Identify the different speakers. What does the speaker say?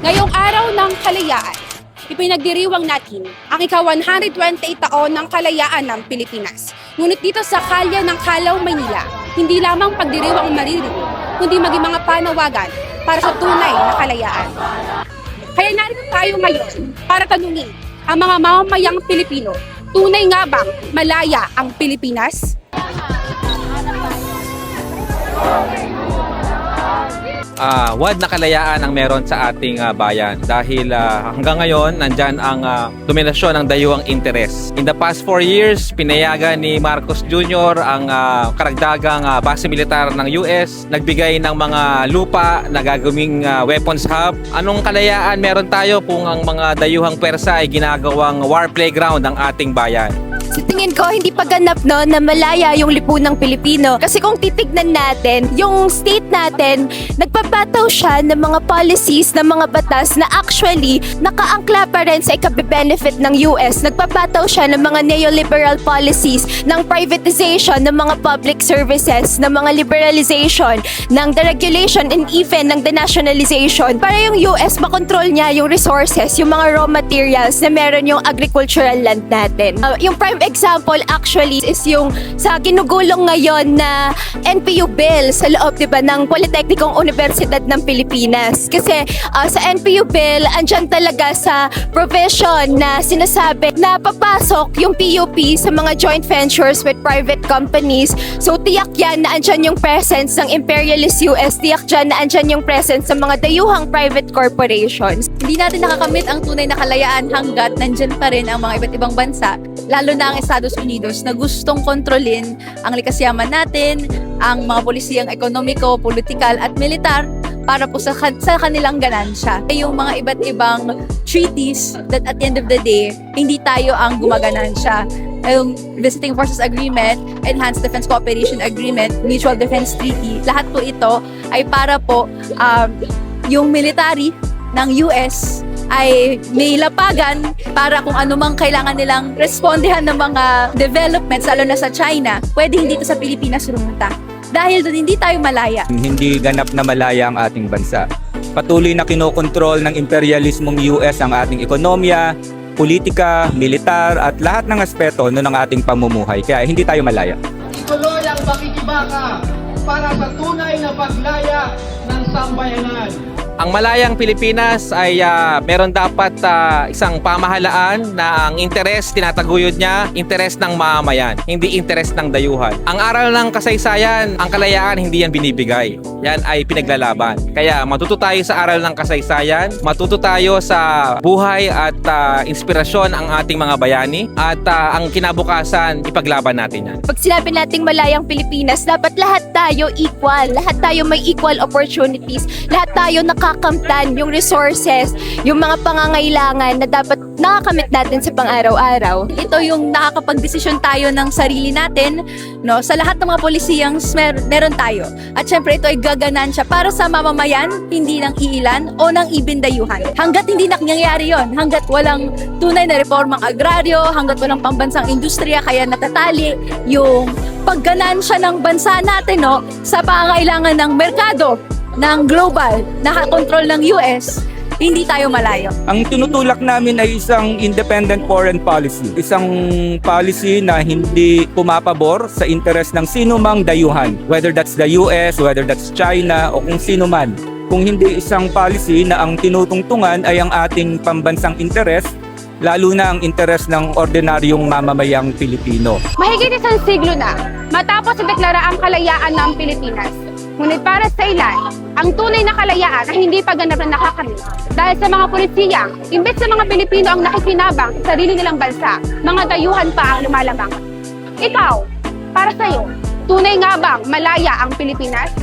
Speaker 1: Ngayong araw ng kalayaan, ipinagdiriwang natin ang ika-128 taon ng kalayaan ng Pilipinas. Ngunit dito sa kalye ng Calaw, Maynila, hindi lamang pagdiriwang maririnig, kundi maging mga panawagan para sa tunay na kalayaan. Kaya narito tayo ngayon para tanungin ang mga mamamayang Pilipino, tunay nga bang malaya ang Pilipinas?
Speaker 2: Wad na kalayaan ang meron sa ating bayan dahil hanggang ngayon nandyan ang dominasyon ng dayuhang interes. In the past 4 years, pinayagan ni Marcos Jr. ang karagdagang base militar ng US, nagbigay ng mga lupa na gagawing weapons hub. Anong kalayaan meron tayo kung ang mga dayuhang pwersa ay ginagawang war playground ng ating bayan?
Speaker 3: Sa tingin ko, hindi pa ganap no, na malaya yung lipunang Pilipino. Kasi kung titignan natin, yung state natin, nagpapataw siya ng mga policies, ng mga batas na actually nakaangkla pa rin sa ikabe-benefit ng US. Nagpapataw siya ng mga neoliberal policies, ng privatization ng mga public services, ng mga liberalization, ng deregulation and even ng denationalization para yung US makontrol niya yung resources, yung mga raw materials na meron yung agricultural land natin. Yung prime example actually is yung sa ginugulong ngayon na NPU bill sa loob, diba, ng Politeknikong Universidad ng Pilipinas. Kasi sa NPU bill, andyan talaga sa provision na sinasabi na papasok yung PUP sa mga joint ventures with private companies. So tiyak yan na andyan yung presence ng imperialist US, tiyak dyan na andyan yung presence ng mga dayuhang private corporations.
Speaker 4: Hindi natin nakakamit ang tunay na kalayaan hanggat nandyan pa rin ang mga iba't ibang bansa, lalo na ang Estados Unidos na gustong kontrolin ang likas yaman natin, ang mga polisiyang ekonomiko, politikal at militar para po sa kanilang ganansya. Yung mga iba't ibang treaties that at the end of the day, hindi tayo ang gumaganansya. Yung Visiting Forces Agreement, Enhanced Defense Cooperation Agreement, Mutual Defense Treaty, lahat po ito ay para po yung military ng US ay may lapagan para kung ano mang kailangan nilang respondehan ng mga developments, lalo na sa China, pwedeng dito sa Pilipinas rumunta. Dahil doon hindi tayo malaya.
Speaker 5: Hindi ganap na malaya ang ating bansa. Patuloy na kinokontrol ng imperialismong US ang ating ekonomiya, politika, militar at lahat ng aspeto ng ating pamumuhay. Kaya hindi tayo malaya.
Speaker 6: Ituloy ang pakikibaka para sa tunay na paglaya ng sambayanan.
Speaker 2: Ang malayang Pilipinas ay meron dapat isang pamahalaan na ang interes tinataguyod niya, interes ng mamamayan, hindi interes ng dayuhan. Ang aral ng kasaysayan, ang kalayaan hindi yan binibigay. Yan ay pinaglalaban. Kaya matuto tayo sa aral ng kasaysayan, matuto tayo sa buhay at inspirasyon ang ating mga bayani at ang kinabukasan ipaglaban natin yan.
Speaker 3: Pag sinabi nating malayang Pilipinas, dapat lahat tayo equal, lahat tayo may equal opportunities, lahat tayo nakakamtan yung resources, yung mga pangangailangan na dapat nakakamit natin sa pang-araw-araw.
Speaker 4: Ito yung nakakapagdesisyon tayo ng sarili natin, no, sa lahat ng mga polisiyang meron tayo. At syempre ito ay gaganansya para sa mamamayan, hindi ng iilan o ng ibindayuhan. Hanggat hindi nangyayari yon, hanggat walang tunay na reformang agraryo, hanggat walang pambansang industriya, kaya natatali yung pagganansya ng bansa natin, no, sa pangangailangan ng merkado ng global na kontrol ng US, hindi tayo malayo.
Speaker 5: Ang tinutulak namin ay isang independent foreign policy. Isang policy na hindi pumapabor sa interes ng sino mang dayuhan. Whether that's the US, whether that's China, o kung sino man. Kung hindi isang policy na ang tinutungtungan ay ang ating pambansang interes, lalo na ang interes ng ordinaryong mamamayang Pilipino.
Speaker 1: Mahigit isang siglo na matapos ideklara ang kalayaan ng Pilipinas. Ngunit para sa ilan, ang tunay na kalayaan ay hindi pa ganap na nakakamit. Dahil sa mga pulisiyang, imbes sa mga Pilipino ang nakikinabang sa sarili nilang bansa, mga dayuhan pa ang lumalabang. Ikaw, para sa'yo, tunay nga bang malaya ang Pilipinas?